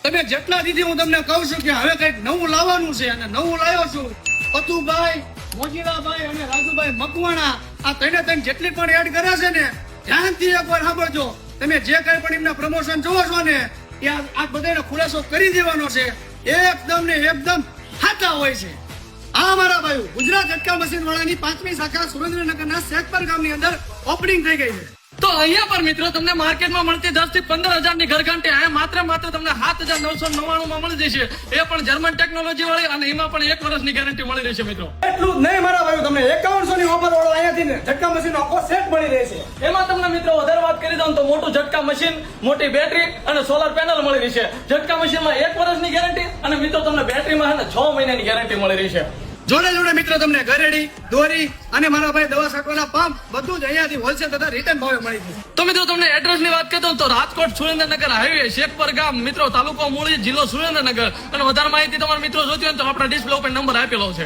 તમે જેટલા દીધી હું તમને કહું છું કે હવે કઈક નવું લાવવાનું છે અને નવું લાવ્યો છું. પતુભાઈ, મોજીલાભાઈ અને રાજુભાઈ મકવાણા આ ત્રણે જેટલી પણ એડ કરે છે ને ધ્યાનથી એકવાર સાંભળજો. તમે જે કઈ પણ એમના પ્રમોશન જોવો છો ને એ આ બધાનો ખુલાસો કરી દેવાનો છે. એકદમ ને એકદમ સાચા હોય છે. આ મારા ભાઈ ગુજરાત ઝટકા મશીન વાળાની 5મી શાખા સુરેન્દ્રનગરના શેખપર ગામની અંદર ઓપનિંગ થઈ ગઈ છે. તો અહીંયા પર મિત્રો તમને માર્કેટમાં મળતી 10 થી 15,000 ની ઘરઘંટી અહીંયા માત્ર તમને 7,999 માં મળી જશે. એ પણ જર્મન ટેકનોલોજી વાળી અને એમાં પણ 1 વર્ષની ગેરંટી મળી રહેશે મિત્રો. એટલું જ નહીં મારા ભાઈ, તમને 5100 ની ઓફર વાળો અહીંયાથી ને ઝટકા મશીન આખો સેટ મળી રહેશે. એમાં તમને મિત્રો વધારે વાત કરી દઉં તો મોટું ઝટકા મશીન, મોટી બેટરી અને સોલર પેનલ મળી રહેશે. ઝટકા મશીનમાં 1 વર્ષની ગેરંટી અને મિત્રો તમને બેટરીમાં 6 મહિનાની ગેરંટી મળી રહેશે. જોડે જોડે મિત્રો તમને ગરેડી, દોરી અને મારા ભાઈ દવા છાંટવાના પંપ બધું જ અહીંયાથી હોલસેલ તથા રિટેલ ભાવે મળી જશે. તો મિત્રો તમને એડ્રેસ ની વાત કરી દઉં તો રાજકોટ સુરેન્દ્રનગર હાઈવે શેખપર ગામ મિત્રો તાલુકો મૂળી જિલ્લો સુરેન્દ્રનગર. અને વધારે માહિતી તમારા મિત્રો જોતી હોય તો આપણા ડિસ્પ્લે ઉપર નંબર આપેલો છે.